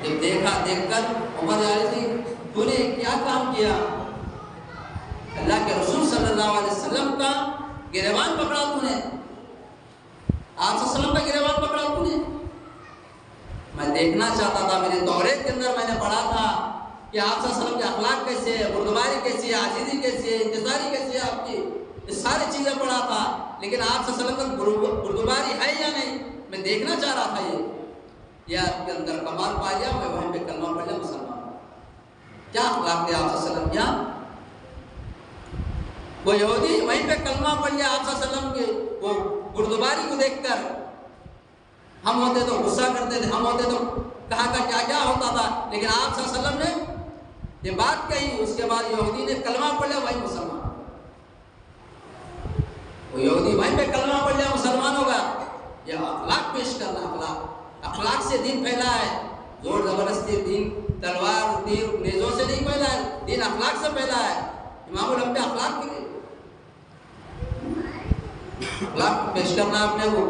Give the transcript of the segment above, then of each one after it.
जब देखा, देखकर उमर जा रही थी, तूने क्या काम किया? अल्लाह के रसूल सल्लल्लाहु अलैहि वसल्लम का गिरेबान पकड़ा तूने, आप सल्लम का गिरेबान पकड़ा तूने। मैं देखना चाहता था, मेरे दौरे के अंदर मैंने पढ़ा था कि आप सल्लम के अखलाक कैसे है, बुर्दबारी कैसी है, आजीजी कैसी है, इंतजारी कैसी है आपकी, ये सारी चीज़ें पढ़ा था। लेकिन आप सल्लम का बुर्दबारी है या नहीं, मैं देखना चाह रहा था। ये आपके अंदर कमाल पा लिया, मैं वहीं पे कलमा पढ़ लिया, मुसलमान। क्या अखलाक थे आप सल्लम क्या? वो यहूदी वहीं पे कलमा पढ़ लिया आप सल्लम के वो बुर्दबारी को देखकर। हम होते तो गुस्सा करते थे, हम होते तो कहा का क्या क्या होता था, लेकिन आप सल्लम ने ये बात कही, उसके बाद यहूदी ने कलमा पढ़ लिया, वही मुसलमान। वो यहूदी वहीं पे कलमा पढ़ लिया, मुसलमान होगा। ये अखलाक पेश करना, अखलाक से दिन फैला है। जोर जबरदस्ती दिन, तलवार, तीर, नेजों से नहीं फैला है, दिन अखलाक से फैला है। इमामुल अंबिया अखलाक के लिए अखलाक पेश करना अपने को।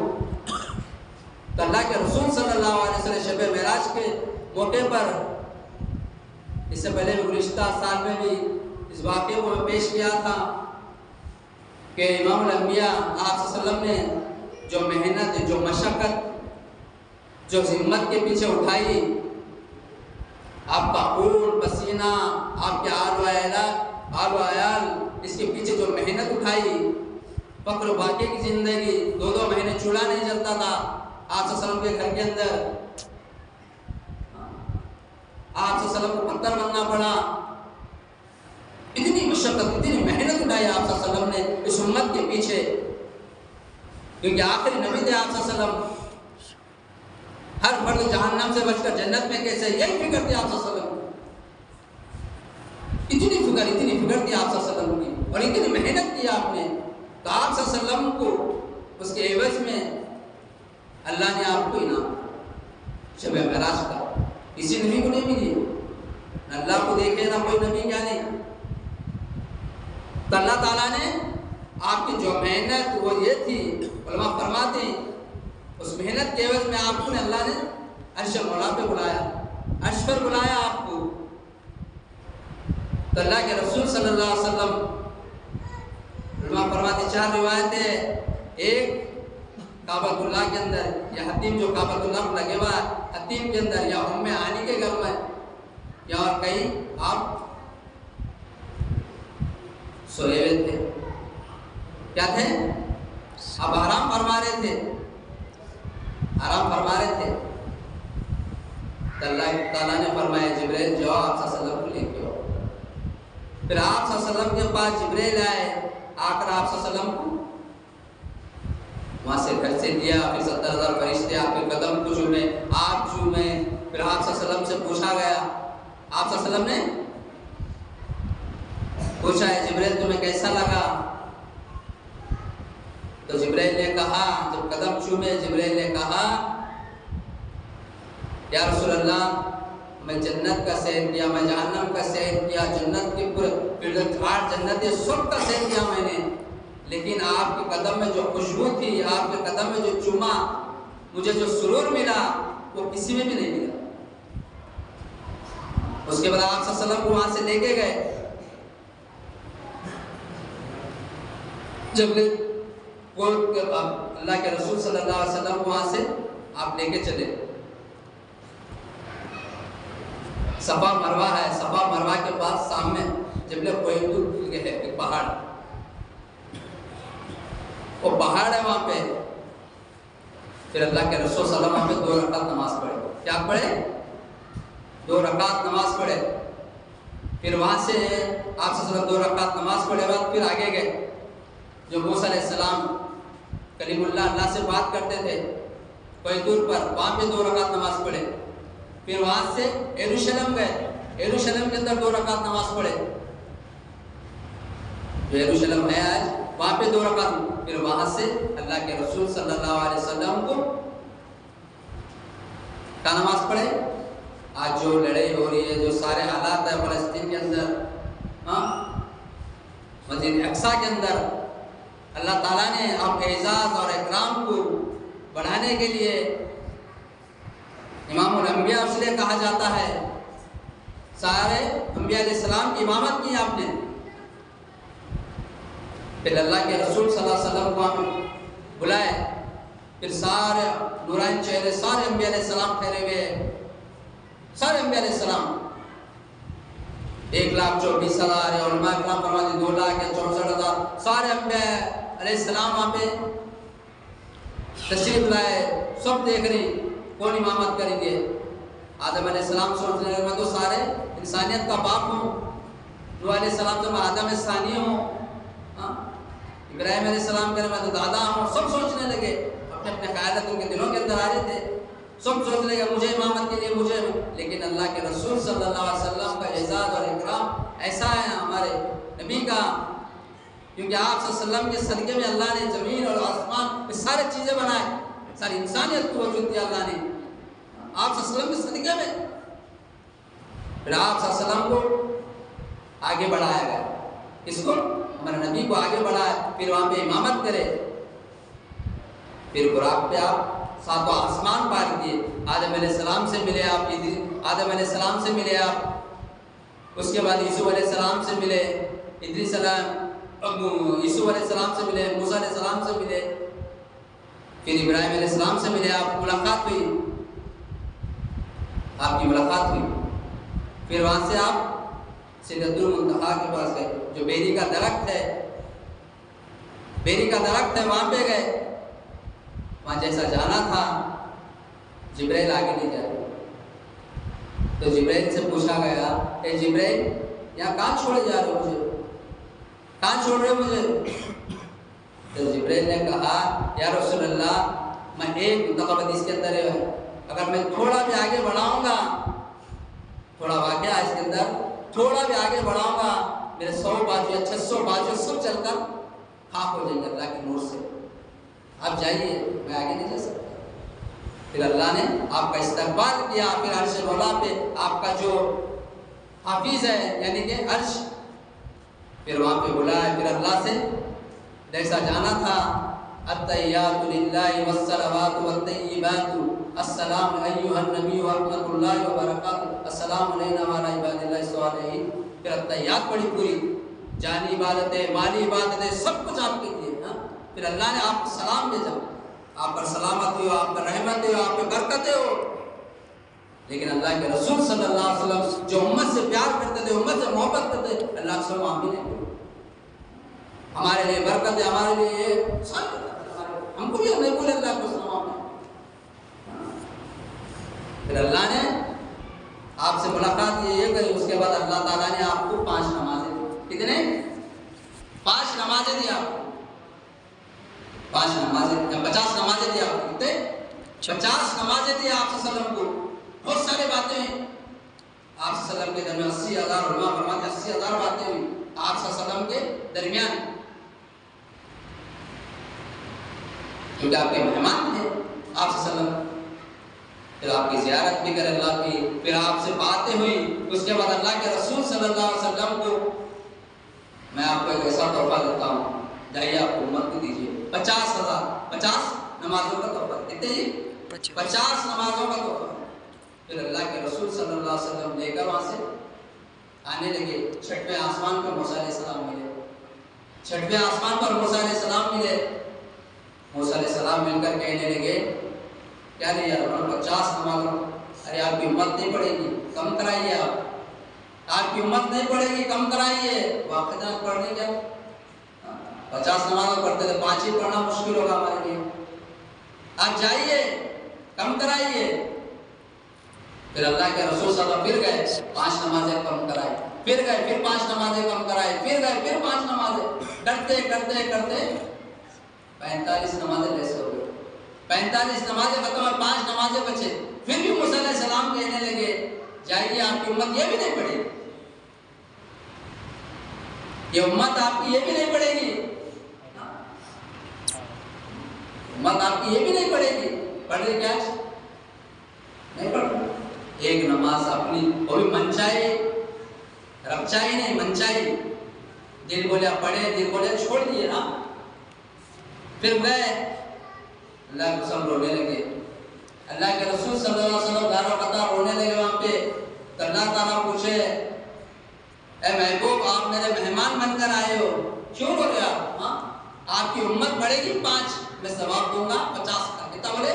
तो अल्लाह के रसूल सल्लल्लाहु अलैहि वसल्लम शब मेराज के मौके पर, इससे पहले भी गुज़िश्ता साल में भी इस वाक़े को मैं पेश किया था कि इमामुल अंबिया आप सल्लम ने जो मेहनत, जो मशक्क़त, जो हिम्मत के पीछे उठाई, आपका खून पसीना, आपके आल आयाल, इसके पीछे जो मेहनत उठाई, फक्र बाकी की जिंदगी, 2-2 महीने चूल्हा नहीं जलता था आप सल्लम के घर के अंदर, आप सल्लम को पत्थर बनना पड़ा। इतनी मशक्कत, इतनी मेहनत उठाई आप सल्लम ने इस उम्मत के पीछे, क्योंकि आखिरी नबी थे आप सल्लम। हर फर्द जहन्नम से बचकर जन्नत में कैसे, यही फिक्र थी आप सल्लम की। इतनी फिक्र थी आप सल्लम की, और इतनी मेहनत की आपने। तो आप सल्लम को उसके एवज में अल्लाह ने आपको इनाम शब मेराज का, किसी नबी को नहीं मिली। अल्लाह को देखे ना कोई नबी, क्या नहीं। तो अल्लाह ताला ने आपकी जो मेहनत वो ये थी, उलमा फरमाते उस मेहनत के एवज में आपको ने अल्लाह ने अर्श मौला पे बुलाया, अर्श पर बुलाया आपको। तो अल्लाह के रसूल सल्लल्लाहु अलैहि वसल्लम फरमाते 4 रिवायतें, एक काबतुल्लाह के अंदर, या हतीम जो काबतुल्लाह में लगे हुआ हतीम के अंदर, या उम्मे आनी के घर में, या और कहीं आप सोए हुए थे। क्या थे? आप आराम फरमा रहे थे, आराम फरमा रहे थे। अल्लाह ताला ने फरमाया जिब्रील जाओ आप सल्लल्लाहु अलैहि वसल्लम को लेके आओ। फिर आप सल्लल्लाहु अलैहि वसल्लम के पास जिब्रील आए, आकर आप सल्लल्लाहु अलैहि वसल्लम को वहाँ से घर से दिया। फिर 70,000 फरिश्ते आपके कदम को चूमे, आप चूमे। फिर आप सल्लल्लाहु अलैहि वसल्लम से पूछा गया, आप सल्लल्लाहु अलैहि वसल्लम ने पूछा है जिब्रील तुम्हें कैसा लगा? तो जिब्रील ने कहा, जब कदम चूमे, जिब्रील ने कहा या रसूल अल्लाह, मैं जन्नत का सैर किया, मैं जहन्नम का सैर किया, जन्नत के पूरे जन्नत सब का सैर किया मैंने, लेकिन आपके कदम में जो खुशबू थी, आपके कदम में जो चुमा, मुझे जो सुरूर मिला, वो किसी में भी नहीं मिला। उसके बाद आप सल्लल्लाहु अलैहि वसल्लम को वहां से लेके गए। जब अल्लाह के रसूल सल्लल्लाहु अलैहि वसल्लम को वहां से आप लेके चले, सफा मरवा है, सफा मरवा के पास सामने जबले कोयतूर है एक पहाड़, वो पहाड़ है वहां पे। फिर अल्लाह के रसूल सल्लल्लाहु अलैहि वसल्लम 2 रकात नमाज पढ़े। क्या पढ़े? 2 रकात नमाज पढ़े। फिर वहां से आप सल्लल्लाहु अलैहि वसल्लम 2 रकात नमाज पढ़े बाद फिर आगे गए। जो मूसा अलैहिस्सलाम कलीमुल्लाह अल्लाह से बात करते थे कोयतूर पर, वहां पे 2 रकात नमाज पढ़े। फिर वहां से यरूशलेम गए, यरूशलेम के अंदर 2 रकात नमाज पढ़े। जो यरूशलेम है आज, वहां पे 2 रकात। फिर वहां से अल्लाह के रसूल सल्लल्लाहु अलैहि वसल्लम को क्या नमाज पढ़े। आज जो लड़ाई हो रही है, जो सारे हालात है फलस्तीन के अंदर, मस्जिद अक्सा के अंदर, अल्लाह ताला ने आपके एजाज और इकराम को बढ़ाने के लिए इमामुल अम्बिया इसलिए कहा जाता है, सारे अम्बिया अलैहिस्सलाम की इमामत की आपने। फिर अल्लाह के रसूल सल्लल्लाहु अलैहि वसल्लम को हम बुलाए, फिर सारे नूरानी चेहरे सारे अम्बिया अलैहिस्सलाम ठहरे हुए, सारे अम्बिया अलैहिस्सलाम 1,24,000 है, उलमा इकराम फरमाते 2,64,000 सारे अम्बिया अलैहिस्सलाम वहाँ पे तशरीफ लाए। सब देख रही कौन इमामत करेंगे। आदम अलैहिस्सलाम सोच रहे मैं तो सारे इंसानियत का बाप हूँ, नूह अलैहिस्सलाम तो मैं आदम सानी हूँ, इब्राहिम अलैहिस्सलाम कह मैं तो दादा हूँ। सब सोचने लगे, अपने अपने ख्यालात उनके दिलों के अंदर आ रहे थे। सब सोच लगे मुझे इमामत के लिए मुझे। लेकिन अल्लाह के रसूल सल्लल्लाहु अलैहि वसल्लम का एजाज़ और इकराम ऐसा है हमारे नबी का, क्योंकि आप सल्लल्लाहु अलैहि वसल्लम के सदक़े में अल्लाह ने ज़मीन और आसमान ये सारी चीज़ें बनाए, सारी इंसानियत को वजूद दिया अल्लाह ने आप सल्लल्लाहु अलैहि वसल्लम के सदक़े में। फिर आप सल्लल्लाहु अलैहि वसल्लम को आगे बढ़ाया गया, इसको हमारे नबी को आगे बढ़ाया, फिर वहाँ पे इमामत करे। फिर बुराक पे आप सातों आसमान पार किए, आदम अलैहिस्सलाम से मिले आप, आदम अलैहिस्सलाम से मिले आप, उसके बाद यूसुफ अलैहिस्सलाम से मिले, इद्रीस यूसुफ अलैहिस्सलाम से मिले, मूसा अलैहिस्सलाम से मिले, फिर इब्राहिम अलैहिस्सलाम से मिले, आप मुलाकात हुई, आपकी मुलाकात हुई। फिर वहाँ से आप सिदरतुल मुंतहा के पास गए, जो बेरी का दरख्त है, बेरी का दरख्त है, वहाँ पे गए। वहाँ जैसा जाना था जिब्राइल आगे नहीं जाए, तो जिब्राइल से पूछा गया, ए जिब्राइल यहाँ कहाँ छोड़े जा रहे हो मुझे, कहाँ छोड़ रहे हो मुझे? तो जिब्राइल ने कहा या रसूल अल्लाह, मैं एक हदीस के अंदर है, अगर मैं थोड़ा भी आगे बढ़ाऊंगा, थोड़ा वाक़या इसके अंदर, थोड़ा भी आगे बढ़ाऊंगा मेरे 100 बाजू 600 बाजू सब चलकर खाक हो जाएंगे अल्लाह के नूर से। आप जाइए, मैं आगे नहीं जा सकता। फिर अल्लाह ने आपका इस्तकबाल किया, फिर अर्श मौला पे आपका जो हाफिज है यानी कि अर्श, फिर वहाँ पे बुलाया। फिर अल्लाह से जैसा जाना था, अत्तहियातु लिल्लाहि वस्सलावातु वत्तय्यिबातु अस्सलामु अय्युहन नबी व रहमतुल्लाहि व बरकातुहू अस्सलामु अलैना व अला इबादिल्लाहि स्वालिहीन। फिर अत्तहियात पढ़ी पूरी, जानी इबादतें माली इबादतें सब कुछ आपके लिए। फिर अल्लाह ने आपको सलाम भेजा, आप पर सलामत हो, आप पर रहमत हो, आप पर बरकतें हो। लेकिन अल्लाह के रसूल सल्लल्लाहु अलैहि वसल्लम जो उम्मत से प्यार करते थे, उम्मत से मोहब्बत करते थे, अल्लाह के सलाम आमीन है, हमारे लिए बरकत है, हमारे लिए हमको भी नहीं बोले अल्लाह को सलाम। फिर अल्लाह ने आपसे मुलाकात ये करी, उसके बाद अल्लाह ताला ने आपको 5 नमाजें दी। कितने? 5 नमाजें दी आपको, 5 नमाजें, 50 नमाजें दी आपको। कितने? 50 नमाजें दी आप सल्लल्लाहु को। बहुत सारी बातें आप सल्लल्लाहु के दरमियान 80,000 उलमा फरमाते 80,000 बातें हुई आप सल्लल्लाहु के दरमियान, क्योंकि आपके मेहमान थे आप सल्लल्लाहु। फिर आपकी ज़ियारत भी कर अल्लाह की, फिर आपसे बातें हुई। उसके बाद अल्लाह के रसूल सल्लल्लाहु अलैहि वसल्लम को मैं आपको एक ऐसा तोहफा देता हूँ, जाइए आप उम्मत को दीजिए 50 नमाजों का तोहफा। कितने जी? 50 नमाजों का तोहफा। फिर अल्लाह के रसूल सल्लल्लाहु अलैहि वसल्लम लेकर वहाँ से आने लगे। 6वें आसमान पर मूसा अलैहिस्सलाम मिले, 6वें आसमान पर मूसा अलैहिस्सलाम मिले। मूसा अलैहिस्सलाम मिलकर कहने लगे, क्या नहीं यार 50 नमाजों, अरे आपकी उम्मत नहीं पड़ेगी, कम कराइए, आपकी उम्मत नहीं पड़ेगी, कम कराइए। वाक़ई पढ़ने क्या 50 नमाज़ पढ़ते थे, 5 ही पढ़ना मुश्किल होगा हमारे लिए, आप जाइए कम कराइए। फिर अल्लाह के रसूल सल्लल्लाहु फिर गए, 5 नमाजें कम कराए, फिर गए, फिर 5 नमाजें कम कराए, फिर गए, फिर 5 नमाजें, करते करते करते 45 नमाजें ऐसे हो गए। 45 नमाजें खत्म और 5 नमाजें बचे। फिर भी मूसा अलैहिस्सलाम कहने लगे, जाइए आपकी उम्मत ये भी नहीं पढ़ेगी, ये उम्मत आपकी ये भी नहीं पढ़ेगी, उम्मत आपकी ये भी नहीं पढ़ेगी। पढ़ रही क्या? नहीं पढ़ रही। एक नमाज अपनी, वो भी मनचाही, रबचाही नहीं, मनचाही। दिल बोले पढ़े, दिल बोले छोड़ दिए ना। फिर गए, अल्लाह के कसम रोने लगे। अल्लाह के रसूल सल्लल्लाहु अलैहि वसल्लम 11 कतार अल्लाह ताला पूछे, ए महबूब आप मेरे मेहमान बनकर आए हो, क्यों बोले आप? हाँ, आपकी उम्मत बढ़ेगी 5, मैं सवाब दूंगा 50 का। कितना बोले?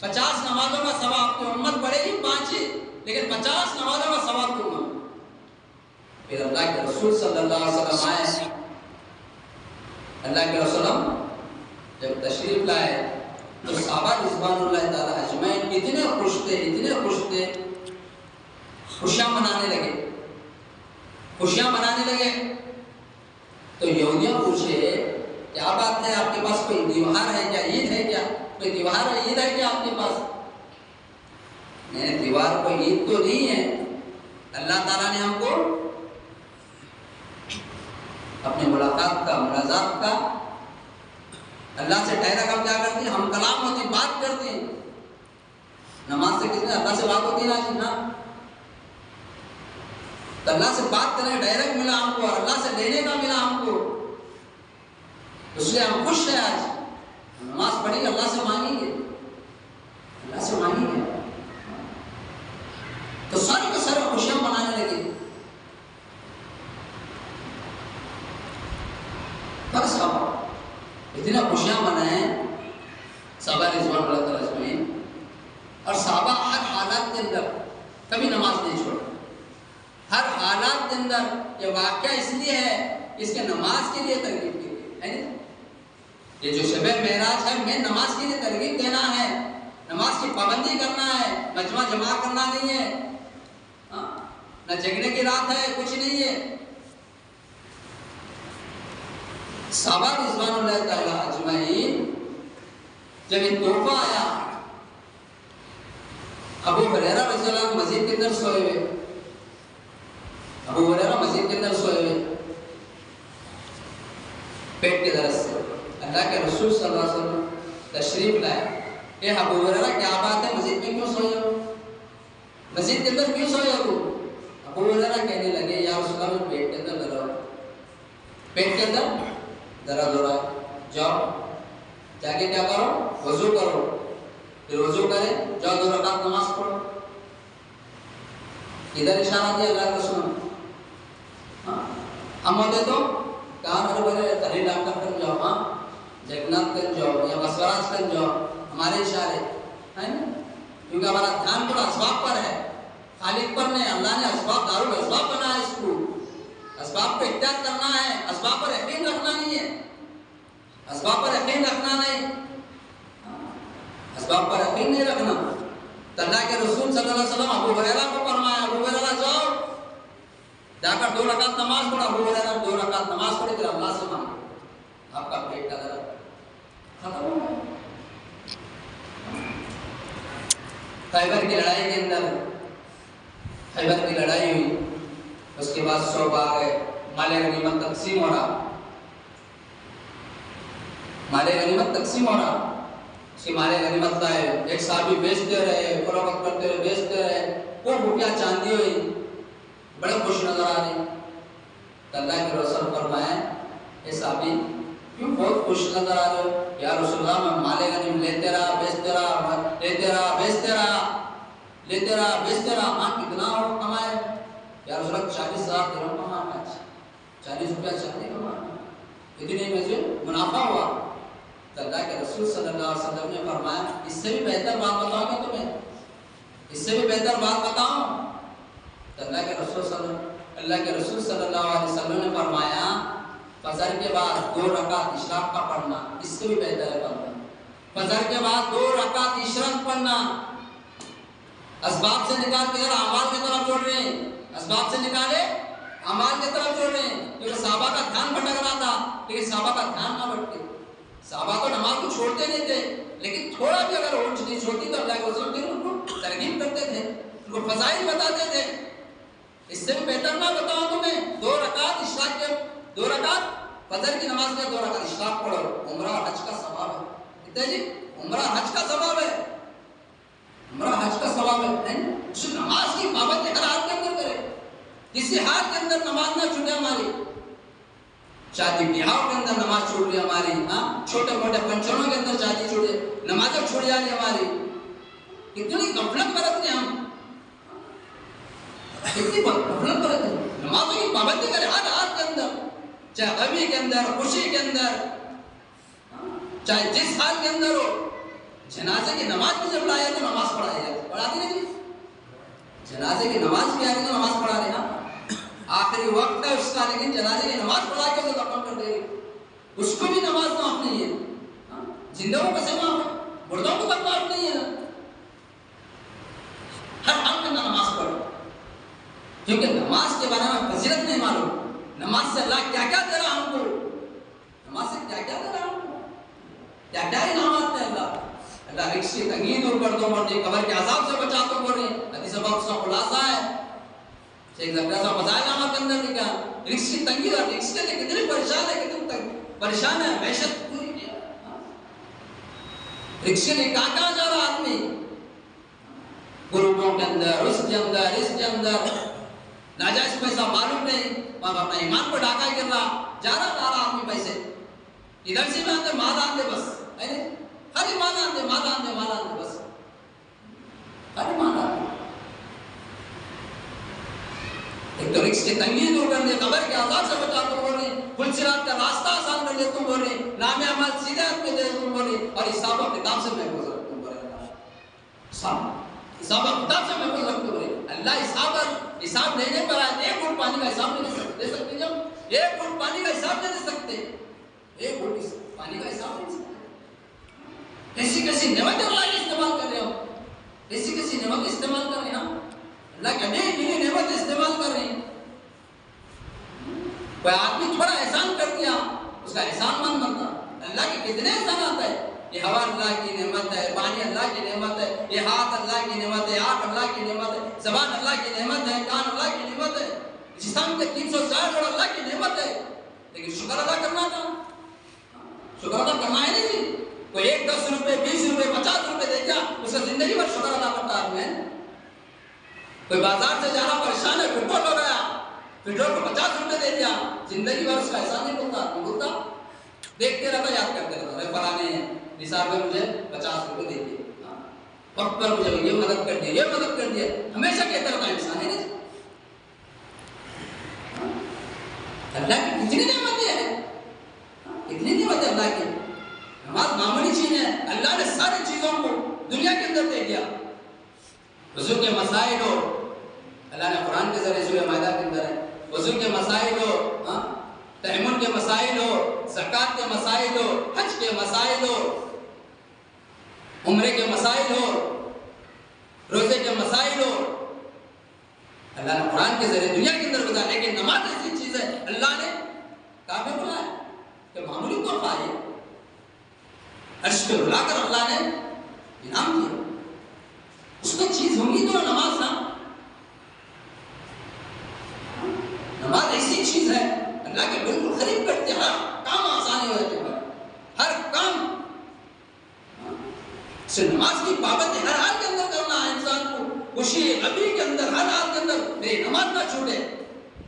50 नमाजों का सवाब। आपकी उम्मत बढ़ेगी 5 ही, लेकिन 50 नमाजों का सवाब दूंगा। फिर अल्लाह के रसूल सल्लल्लाहु अलैहि वसल्लम आए। अल्लाह के रसूल जब तशरीफ लाए तो सहाबा रिज़वानुल्लाह ताला अजमैन इतने खुश थे, खुशियां मनाने लगे। तो यहूदियों पूछे, क्या बात है, आपके पास कोई त्योहार है क्या, ईद है क्या, कोई त्योहार है, ईद है क्या आपके पास? नहीं, त्योहार कोई ईद तो नहीं है। अल्लाह ताला ने हमको अपने मुलाकात का, मुलाकात का, अल्लाह से ठहरा कर क्या करते हैं हम, कलाम होती, बात करते हैं। नमाज से किसने अल्लाह से बात होती है ना, तो अल्लाह से बात करने डायरेक्ट मिला हमको, और अल्लाह से लेने का मिला हमको, इसलिए हम खुश हैं। आज नमाज पढ़ी, अल्लाह से मांगेंगे, तो सारे के सारे खुशियां मनाने लगे। पर साहब इतने खुशियां मनाए सहाबा रिज़वानुल्लाह अजमैन, और सहाबा हर हालात के अंदर कभी नमाज नहीं छोड़ा। हर हालात के अंदर। ये वाक़या इसलिए है, इसके नमाज के लिए तरगीब की गई है। ये जो शब मेराज है, मैं नमाज के लिए तरगीब देना है, नमाज की पाबंदी करना है, मजमा जमा करना नहीं है, न जगने की रात है, कुछ नहीं है। सहाबा रिज़वानुल्लाह ताला अजमैन जब ये तोहफा आया, अबू हुरैरा रज़ियल्लाहु अन्हु मस्जिद के अंदर सोए हुए, अबू हुरैरा मस्जिद के अंदर सोए हुए पेट के दर्द से। अल्लाह के रसूल सल्लल्लाहु अलैहि वसल्लम तशरीफ लाए। ये अबू हुरैरा क्या बात है, मस्जिद में क्यों सोए हो, मस्जिद के अंदर क्यों सोए हो? अबू हुरैरा कहने लगे, या रसूल अल्लाह, पेट के अंदर दर्द, पेट के अंदर दर्द हो रहा है, जाओ जाके क्या करो, वजू करो, फिर वजू करे, जाओ 2 रकात नमाज पढ़ो। इधर इशारा दिया अल्लाह के रसूल। हम होते तो कहाँ मेरे बड़े अरे डॉक्टर कर जाओ, हाँ जगन्नाथ कर जाओ या बसवराज कर जाओ, हमारे इशारे है ना, क्योंकि हमारा ध्यान पूरा असबाब पर है, खालिक पर नहीं। अल्लाह ने असबाब, दारुल असबाब बनाया इसको, असबाब को इख्तियार करना है, असबाब पर यकीन रखना नहीं है, असबाब पर यकीन रखना नहीं, असबाब पर यकीन नहीं रखना। तो अल्लाह के रसूल सल्लल्लाहु अलैहि वसल्लम अबू हुरैरा को फरमाया, अबू हुरैरा जाओ जाकर 2 रकात नमाज पढ़ो। अबू हुरैरा 2 रकात नमाज पढ़े, फिर अल्लाह से मांगे, आपका पेट का दर्द खत्म हो गया। खैबर की लड़ाई के अंदर, खैबर की लड़ाई हुई, उसके बाद 100 आ गए, माले गनीमत तकसीम हो रहा, माले गनीमत तकसीम हो रहा, उसके माले गनीमत लाए, एक साहबी बेचते रहे, फरोख्त करते रहे, बेचते रहे, वो रुपया चांदी हुई, बड़े खुश नजर आ रहे। अल्लाह के रसूल फरमाए, ये साहबी क्यों बहुत खुश नजर आ रहे हो? या रसूलल्लाह, मैं माले गनीम लेते रहा, बेचते रहा, लेते रहा, बेचते रहा, लेते रहा, बेचते रहा। हाँ, कितना और कमाए? या रसूलल्लाह 40,000 दिरहम कमाना, 40 रुपया चांदी कमाना, इतने में से मुनाफा हुआ। अल्लाह के रसूल सल्लल्लाहु अलैहि वसल्लम ने फरमाया, इससे भी बेहतर बात बताऊंगा तुम्हें, इससे भी बेहतर बात बताऊं? तो अल्लाह के रसूल सल्लल्लाहु अलैहि वसल्लम ने फरमाया, फजर के बाद 2 रकात इशराक का पढ़ना, इससे भी बेहतर है पढ़ना। फजर के बाद 2 रकात इशराक पढ़ना, असबाब से निकाल के अमाल की तरफ जोड़ रहे हैं, असबाब से निकाले अमाल की तरफ जोड़ रहे हैं। क्योंकि सहाबा का ध्यान भटक रहा था, लेकिन सहाबा का ध्यान ना भटके। सहाबा तो नमाज को छोड़ते नहीं थे, लेकिन थोड़ा भी अगर ऊंच नीच होती तो अल्लाह के रसूल फिर उनको तरगीब करते थे, उनको फजाइल बताते थे। इससे भी बेहतर ना बताऊं तुम्हें, 2 रकात इशराक के, 2 रकात फजर की नमाज में 2 रकात इशराक पढ़ो, उम्रा हज का सवाब है। कितने जी? उम्रा हज का सवाब है, उम्रा हज का सवाब है। नमाज की पाबंदी हर हाल के अंदर करे, किसी हाल के अंदर नमाज ना छूटे हमारी, शादी ब्याह के अंदर नमाज छूट रही हमारी, हाँ छोटे मोटे फंक्शनों के अंदर शादी छूटे, नमाजें छूट जा रही हमारी, कितनी गफलत बरतते हम। कितनी गफलत बरत है। नमाजों की पाबंदी करे हर हाल के अंदर, चाहे गमी के अंदर, खुशी के अंदर, चाहे जिस हाल के अंदर हो। जनाजे की नमाज में जब लाया तो नमाज पढ़ाई जाती, पढ़ाती नहीं। जनाजे की नमाज भी आ रही तो नमाज पढ़ा रहे ना, आखिरी वक्त है उसका, लेकिन जनाजे की नमाज पढ़ा के उसे दफन कर दे रही, उसको भी नमाज माफ नहीं है। जिंदों को कैसे माफ है, मुर्दों को तक माफ नहीं है ना। हर हाल में नमाज पढ़ो, क्योंकि नमाज के बारे में फजीलत नहीं मालूम। नमाज से अल्लाह क्या क्या दे रहा हमको, नमाज से क्या क्या दे रहा हमको, क्या क्या इनामात है अल्लाह। अल्लाह रिक्स की तंगी दूर कर दो, मर्दी कब्र के अजाब से बचा दो। बोल रहे हदीस बात का खुलासा है, शेख ज़करिया साहब मज़ाइल नामा के अंदर लिखा, रिक्स की तंगी और रिक्स के लिए कितने परेशान है, कितने तंग परेशान है, मैशत पूरी किया। रिक्स के लिए कहाँ जा रहा आदमी, ग्रुपों के अंदर, उसके अंदर, इसके अंदर, नाजायज पैसा मालूम नहीं, वहां अपना ईमान को ढाका गिर रहा, जा रहा आदमी पैसे इधर से में आते माल आते बस, खाली माल आते बस, खाली माल आते। एक तो रिक्स की तंगी दूर कर दे, कब्र के अज़ाब से बचा तुम बोल रहे, पुलसिरात का रास्ता आसान कर दे तुम बोल रहे, नामे अमल सीधे हाथ में दे तुम बोल रहे, और हिसाब किताब से महफूज रख तुम बोल रहे। हिसाब किताब से महफूज रख तुम बोल रहे। अल्लाह हिसाब लेने पर आए, एक घूंट पानी का हिसाब नहीं दे सकते। जब एक घूंट पानी का हिसाब नहीं दे सकते, एक घूंट पानी का हिसाब नहीं दे सकते। कैसी नेमत अल्लाह की इस्तेमाल कर रहे हो, कैसी नेमत इस्तेमाल कर रहे हैं हम, अल्लाह के नई नेमत इस्तेमाल कर रहे हैं। कोई आदमी थोड़ा एहसान कर दिया, उसका एहसान मन बनता। अल्लाह के कितने एहसान आता है, ये हवा अल्लाह की नेमत है, पानी अल्लाह की नेमत है, ये हाथ अल्लाह की नेमत है, आँख अल्लाह की नेमत है, ज़बान अल्लाह की नेमत है, कान अल्लाह की नेमत है, जिस्म के 360 जोड़ अल्लाह की नेमत है। लेकिन शुक्र अदा करना था, शुक्र अदा करना है नहीं। कोई 1 10 रुपए 20 रुपए 50 रुपए दे दिया, उसका जिंदगी भर शुक्र अदा करता है। कोई बाजार से जाना परेशान है, पेट्रोल हो गया, पेट्रोल को 50 रुपए दे दिया, जिंदगी भर उसका एहसान नहीं बोलता, देखते रहता, याद करते रहता, अरे फलाने निसार में मुझे 50 रुपए दे दिए, वक्त पर मुझे ये मदद कर दिया, ये मदद कर दिया, हमेशा कहता रहता इंसान है। अल्लाह की कितनी नेमतें हैं, कितनी नेमतें अल्लाह की। नमाज मामूली चीज है, अल्लाह ने सारी चीजों को दुनिया के अंदर दे दिया। वज़ू के मसाइल हो, अल्लाह ने कुरान के जरिए सूरह माइदा के अंदर है, वज़ू के मसाइल हो, तयम्मुम के मसाइल हो, ज़कात के मसाइल हो, हज के मसाइल हो, उम्रे के मसाइल हो, रोजे के मसाइल हो, अल्लाह ने कुरान के जरिए दुनिया के अंदर बताया। लेकिन नमाज ऐसी चीज है, अल्लाह ने काबे बुलाया कि मामूली तोहफा है, अर्श पे बुलाकर अल्लाह ने इनाम दिया। उसको चीज होंगी तो नमाज ना, नमाज ऐसी चीज है अल्लाह के बिल्कुल करीब करते, हर काम आसानी हो जाती है, हर काम से। नमाज की पाबंदी हर हाल के अंदर करना है इंसान को, खुशी गमी के अंदर, हर हाल के अंदर मेरी नमाज ना छूटे।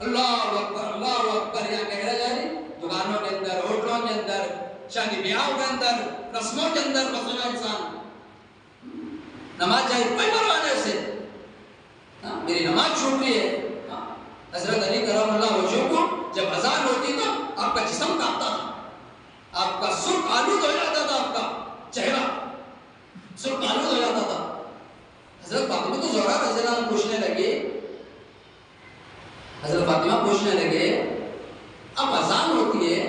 अल्लाहु अकबर यहाँ कह रहे जाए, दुकानों के अंदर, होटलों के अंदर, शादी ब्याह के अंदर, रस्मों के अंदर बसना इंसान नमाज जाए कोई परवाह नहीं उसे, मेरी नमाज छूट रही है। हजरत अली करमल्लाहु वजहहु जब अजान होती तो आपका जिस्म कांपता था, आपका सुर्ख आलूद हो जाता था, आपका चेहरा सुर्ख आलूद हो जाता था। हजरत फातिमा तो ज़ोहरा रज़ियल्लाहु अन्हा पूछने लगे, हजरत फातिमा पूछने लगे, अब अजान होती है,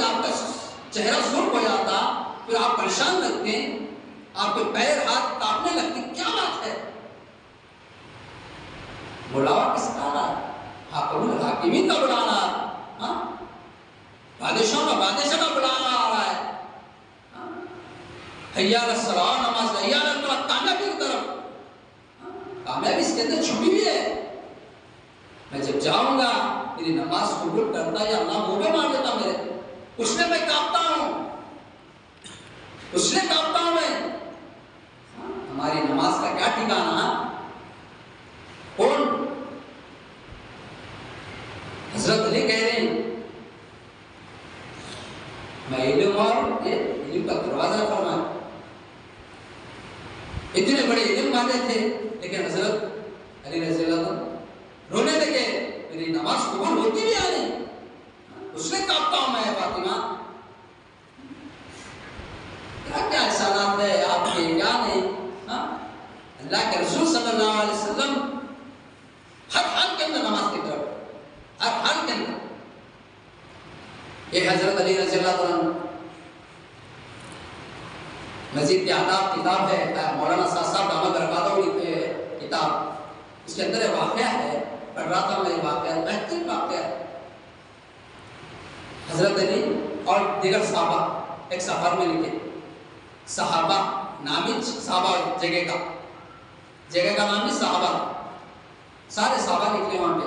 आपका चेहरा सुर्ख हो जाता, फिर आप परेशान लगते हैं, आपके पैर हाथ कांपने लगते, क्या बात है? बुलावा किसका आ रहा है? हाकिमुल हाकिमीन का बुलाना, बादशाह का बुलाना आ रहा है। हैया अलस सलाह नमाज, हैया अलल फलाह, कामयाबी की तरफ, कामयाबी इसके अंदर छुपी हुई है। मैं जब जाऊंगा मेरी नमाज कबूल करता या अल्लाह मुंह पे मार देता मेरे, उसने मैं कांपता हूं, उसने कांपता हूं मैं। हमारी नमाज का क्या ठिकाना? कौन? हजरत अली कह रहे हैं, मैं इल्म और इल्म का दरवाजा फरमा, इतने बड़े इल्म वाले थे, लेकिन हजरत अली रज़ी अल्लाह रोने लगे, मेरी नमाज कबूल होती भी या नहीं? उसने कांपता हूं मैं फातिमा, क्या क्या एहसानात है आपके, क्या नहीं। अल्लाह के रसूल सल्लल्लाहु अलैहि वसल्लम हर हाल के अंदर नमाज की तरफ, हर हाल के अंदर। ये हजरत अली रज़ी अल्लाह अन्हु मस्जिद के आदाब किताब है, मौलाना साहब दामद बरकातहू लिखे किताब, उसके अंदर एक वाक़या है, पढ़ रहा था मैं, वाक़या बेहतरीन वाक़या है। हजरत अली और दीगर सहाबा एक सफर में निकले। सहाबा नामी सहाबा जगह का नाम ही सहाबा, सारे सहाबा निकले वहां पे।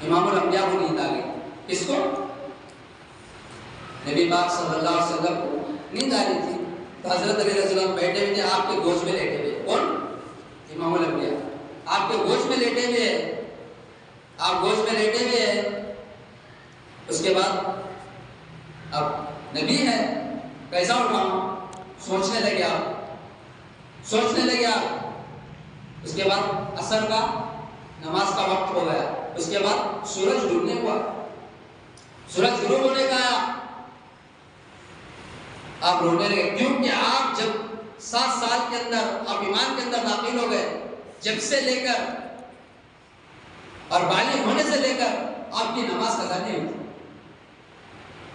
इमामुल अंबिया को नींद आ गई। किसको? नबी पाक सल्लल्लाहु अलैहि वसल्लम को नींद आ रही थी। तो हजरत अली रज़ी अल्लाह बैठे हुए थे, आपके गोश में लेटे हुए। कौन? इमामुल अंबिया आपके गोश में लेटे हुए, आप गोश में लेटे हुए। उसके बाद अब नबी है, कैसा उठाऊं? सोचने लगे आप, सोचने लगे आप। उसके बाद असर का नमाज का वक्त हो गया। उसके बाद सूरज डूबने को, सूरज गुरूब होने का आया। आप रोने लगे, क्योंकि आप जब 7 साल के अंदर आप ईमान के अंदर दाखिल हो गए, जब से लेकर और बालिग होने से लेकर आपकी नमाज कज़ा नहीं हुई,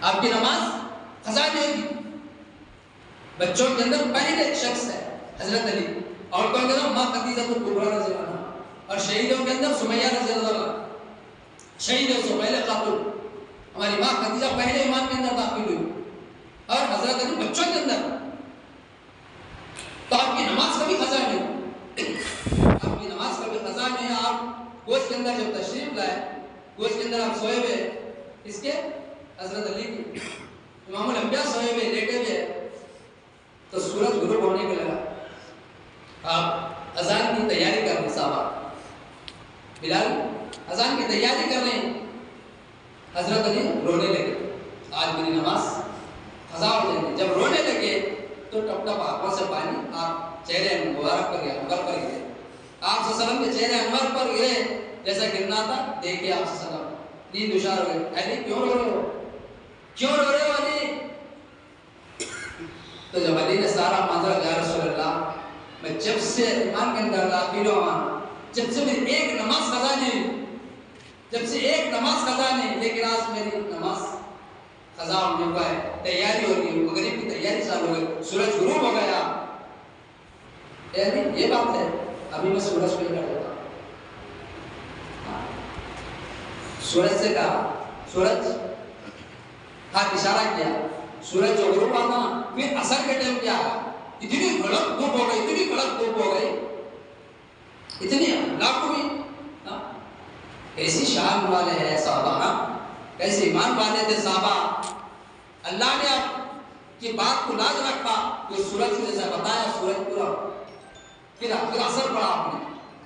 आपकी नमाज कज़ा नहीं हुई। बच्चों के अंदर पहले एक शख्स है हजरत अली, और कौन कहता माँ खदीजतुल कुबरा रज़ी अल्लाह अन्हा, और शहीदों के अंदर सुमैया रज़ी अल्लाह अन्हा, शहीदों से पहले खातून हमारी माँ खदीजा पहले ईमान के अंदर दाखिल हुई, और हजरत अली बच्चों के अंदर। तो आपकी नमाज कभी कज़ा नहीं, आपकी नमाज कभी कज़ा नहीं। आप गोश के अंदर जब तशरीफ लाए, गोश के अंदर आप सोए हुए, इसके हजरत अली की इमामुल अंबिया सोए हुए, लेटे हुए, तो सूरज गुरूब होने को लगा। आप अजान की तैयारी कर रहे, साहबा बिलाल अजान की तैयारी कर रहे हैं। हजरत अली रोने लगे, आज मेरी नमाज कज़ा हो जाएगी। जब रोने लगे तो टप टप आंखों से पानी आप चेहरे मुबारक पर गया, अनवर पर गिरे। आप सल्लम के चेहरे अनवर पर गिरे, जैसा गिरना था। देखिए आप सल्लम नींद उशार हो गए। अली क्यों रो रहे हो, क्यों रो रहे हो अली? तो जब अली ने सारा माजरा, या रसूल अल्लाह, मैं जब से ईमान के अंदर दाखिल हुआ, जब से मेरी एक नमाज कज़ा नहीं, जब से एक नमाज कज़ा नहीं, लेकिन आज मेरी नमाज कज़ा होने का है, तैयारी हो रही है, मगरिब की तैयारी चालू हो गई, सूरज गुरूब हो गया। ये बात है, अभी मैं सूरज पे कर देता हूं। सूरज से कहा, सूरज हाथ इशारा किया, सूरज जो गुरूब आता ना, फिर असर के टाइम क्या है, इतनी कड़क धूप हो गई, इतनी कड़क धूप हो गई, इतनी लाखों भी ऐसी शान वाले हैं साहबा, कैसे ईमान वाले थे साहबा। अल्लाह ने आपकी बात को लाज रखा, जो सूरज को जैसा बताया, सूरज पूरा फिर असर पड़ा आपने,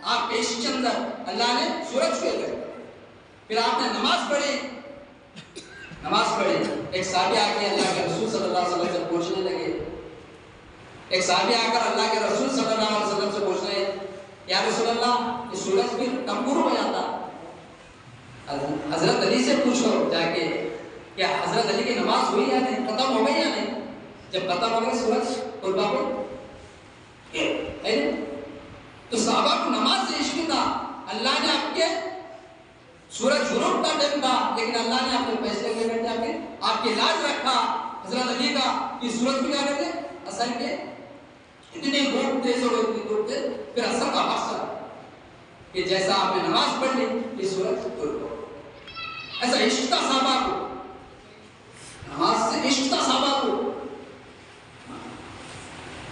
आपके इश्क के अंदर अल्लाह ने सूरज को गए। फिर आपने नमाज पढ़ी, नमाज पढ़ी। एक साहबी आके अल्लाह के रसूल सल्लल्लाहु अलैहि वसल्लम से पूछने लगे, एक साहबी आकर अल्लाह के रसूल सल्लल्लाहु अलैहि वसल्लम से पूछ रहे, या रसूल अल्लाह, ये सूरज फिर कब गुरूब हो जाता? हजरत अली से पूछो जाके, क्या हजरत अली की नमाज हुई या नहीं, खत्म हो गई या नहीं? जब खत्म हो गई सूरज और बाबू है, तो साहबा को नमाज से इश्क था। अल्लाह ने आपके सूरज गुरूब का टाइम था, लेकिन अल्लाह ने आपके फैसले के बैठे आके आपके लाज रखा हजरत अली का, कि सूरज को क्या करते असर के, इतनी धूप तेज हो गई, धूप तेज, फिर असर का वक्त कि जैसा आपने नमाज पढ़ ली, ये सूरज गुरूब हो। ऐसा इश्क था साहबा को, नमाज से इश्क था साहबा को।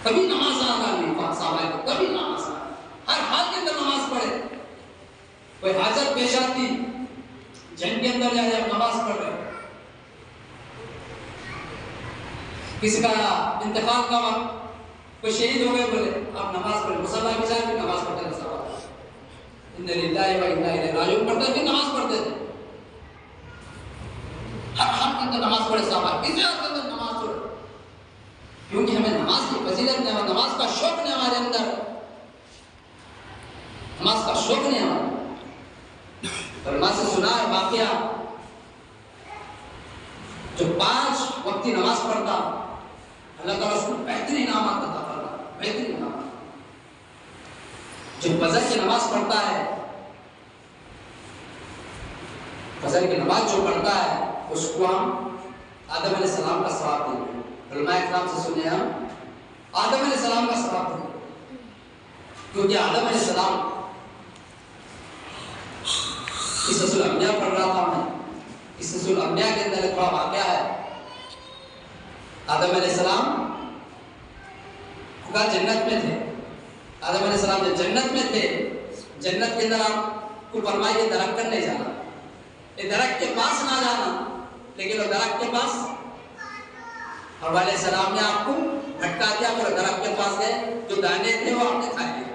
कभी नमाज आना नहीं साहबा को, कभी नमाज आना, हर हाल के अंदर नमाज पढ़े। कोई हाजत पेश आती, जंग के अंदर जाए आप नमाज पढ़ रहे, किसी का इंतकाल का वक्त, कोई शहीद हो गए, बोले आप नमाज पढ़े, मुसल्ला में जाके नमाज पढ़ते थे साहबा, इन्ना लिल्लाहि व इन्ना इलैहि राजिऊन पढ़ते थे, नमाज पढ़ते थे। हर हाल के अंदर नमाज पढ़े साहबा, किसी हाल के अंदर नमाज पढ़े, क्योंकि हमें नमाज की फजीलत ने, नमाज का शौक ने हमारे अंदर नमाज का शौक नहीं हमारा। और नमाज से सुना है वाकया, जो 5 वक्त की नमाज पढ़ता अल्लाह ताला उसको बेहतरीन इनाम अता करता, बेहतरीन इनाम। जो फजर की नमाज पढ़ता है, फजर की नमाज जो पढ़ता है उसको हम आदम अलैहिस्सलाम का सवाब देंगे। उलमाए किराम से सुने हम आदम अलैहिस्सलाम का सवाब देंगे, क्योंकि आदम अलैहिस्सलाम क़िस्सतुल अंबिया पढ़ रहा था मैं। क़िस्सतुल अंबिया के अंदर एक बड़ा वाक़या है। आदम अलैहिस्सलाम खुदा जन्नत में थे। आदम अलैहिस्सलाम जब जन्नत में थे, जन्नत के अंदर आपको फरमाया ये दरख्त पर नहीं जाना, ये दरख्त के पास ना जाना, लेकिन वो दरख्त के पास हव्वा अलैहिस्सलाम ने आपको भटका दिया। फिर दरख्त के पास गए, जो दाने थे वो आपने खा लिए,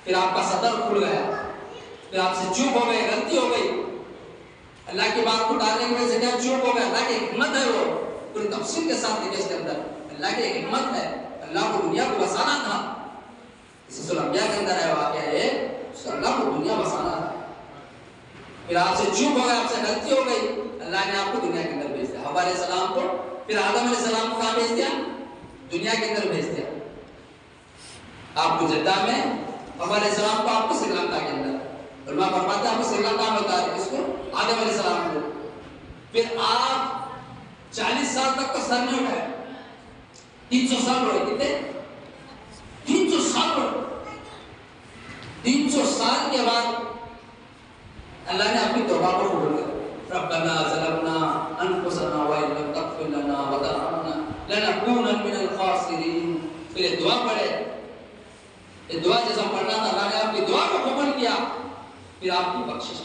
फिर आपका सदर खुल गया, फिर आपसे चूक हो गई, गलती हो गई। अल्लाह की बात को डालने की वजह से क्या चूक हो गया? अल्लाह की हिकमत है, वो पूरी तफसील के साथ देखिए इसके अंदर अल्लाह की हिकमत है। अल्लाह को दुनिया को बसाना था, क़िस्सतुल अंबिया के अंदर है वाक़या है, अल्लाह को दुनिया बसाना था। फिर आपसे चूक हो गया, आपसे गलती हो गई, अल्लाह ने आपको दुनिया के अंदर भेज दिया, हव्वा अलैहिस्सलाम को। फिर आदम अलैहिस्सलाम को कहाँ भेज दिया? दुनिया के अंदर भेज दिया। आपको जद्दा में, हव्वा अलैहिस्सलाम को आपको श्रीलंका के अंदर। उलमा फरमाते हैं आपको श्रीलंका में बता रहे किसको? आदम अलैहिस्सलाम को। फिर आप 40 साल तक तो सर नहीं उठाए, 300 साल रोए। कितने? 300 साल रोए। 300 साल के बाद अल्लाह ने आपकी तौबा को कबूल किया। रब्बना ज़लमना अनफुसना व इन लम तग़फिर लना व तरहमना लनकूनन मिनल खासिरीन। फिर ये दुआ पढ़े, ये दुआ जैसा पढ़ना था, अल्लाह ने आपकी दुआ को कबूल किया, फिर आपकी बख्शिश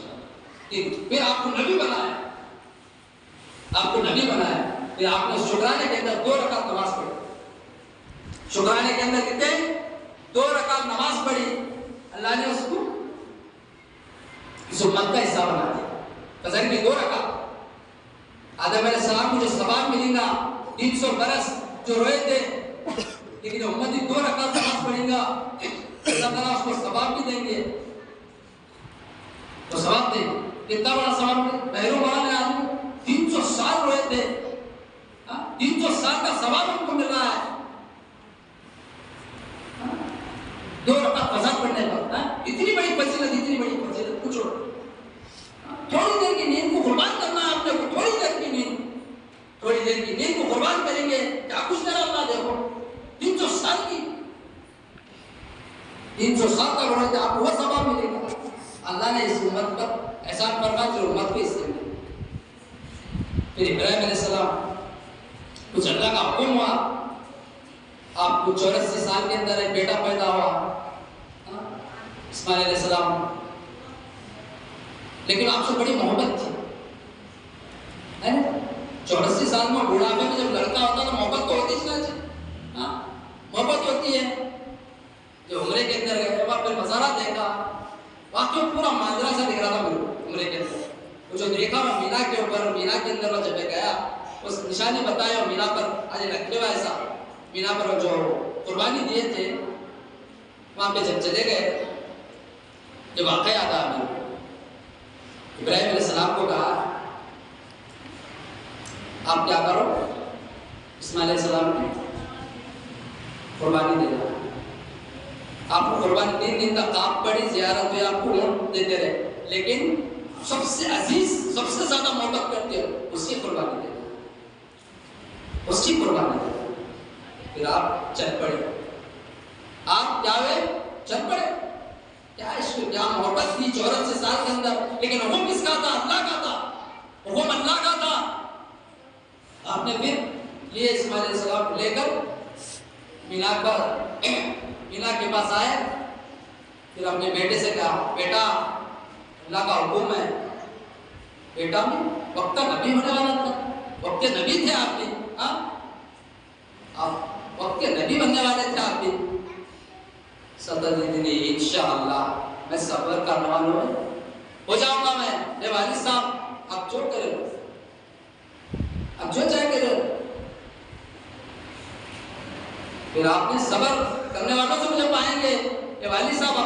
की, फिर आपको नबी बनाया, आपको नबी बनाया। फिर आपने शुक्राने के अंदर 2 रकात नमाज पढ़ी। शुक्राने के अंदर कितने? 2 रकात नमाज पढ़ी। अल्लाह ने उसको इस उम्मत का हिस्सा बना दिया। फजर की 2 रकात। आदम अलैहिस्सलाम को जो सवाब मिलेगा 300 बरस जो रोए थे, लेकिन उम्मत 2 रकात नमाज पढ़ेगा, अल्लाह ताला उसको सवाब भी देंगे। तो सवाब देंगे, कितना बड़ा सवाब है। बहरों वाले आदमी 300 साल रोए थे, 300 साल का सवाब उनको मिल रहा है 2 रकात फजर पढ़ने पर। इतनी बड़ी फजीलत, इतनी बड़ी फजीलत कुछ और। थोड़ी देर की नींद को कुर्बान करना है आपने को, थोड़ी देर की नींद, थोड़ी देर की नींद को कुर्बान करेंगे, क्या कुछ देर अल्लाह देखो 300 साल की, 300 साल तक रोए थे, आपको वो सवाब मिलेगा। अल्लाह ने इस उम्मत पर एहसान फरमाया, फिर उम्मत को इससे मिले। फिर इब्राहिम अलैहिस्सलाम, कुछ अल्लाह का हुक्म हुआ, आपको 84 साल के अंदर एक बेटा पैदा हुआ, इस्माइल अलैहिस्सलाम, लेकिन आपसे बड़ी मोहब्बत थी, है ना? 84 साल में बुढ़ापे में जब लड़का होता है तो मोहब्बत तो होती है, मोहब्बत होती है। जो उम्रे के अंदर गए, वहाँ फिर मज़ारा देखा, वाकई पूरा माजरा सा दिख रहा था मेरे उम्रे के अंदर। वो जो देखा मैं मीना के ऊपर, मीना के अंदर जब गया, उस निशानी बताया मीना पर आज रखे हुआ ऐसा, मीना पर जो कुर्बानी दिए थे, वहाँ पे जब चले गए, जो वाकया था, इब्राहिम अलैहिस्सलाम को कहा आप क्या करो, इस्माइल अलैहिस्सलाम की कुर्बानी दे दो। आपको कुर्बानी 3 दिन तक आप बड़ी ज़ियारत हुई, आपको ऊँट देते रहे, लेकिन सबसे अजीज, सबसे ज्यादा मोहब्बत करते हो उसकी कुर्बानी दे दो, उसकी कुर्बानी दे दो। फिर आप चल पड़े, आप क्या हुए? चल पड़े। क्या इश्क, क्या मोहब्बत थी 84 साल के अंदर, लेकिन हुक्म किसका था? अल्लाह का था, हुक्म अल्लाह का था। आपने फिर ये इस्माइल अलैहिस्सलाम को लेकर मीना के पास आए, फिर अपने बेटे से कहा, बेटा अल्लाह का हुक्म है, बेटा में वक्त का नबी होने वाला था, वक्त के नबी थे आप भी, आप वक्त के नबी बनने वाले थे आप भी। सतर्दीनी इंशाअल्लाह मैं सब्र करने वाला हो जाऊंगा मैं। मेरे वालिद साहब आप जो करें, आप जो चाहे करें, फिर आपने सब्र करने वालों से मुझे पाएंगे कि वालिद साहब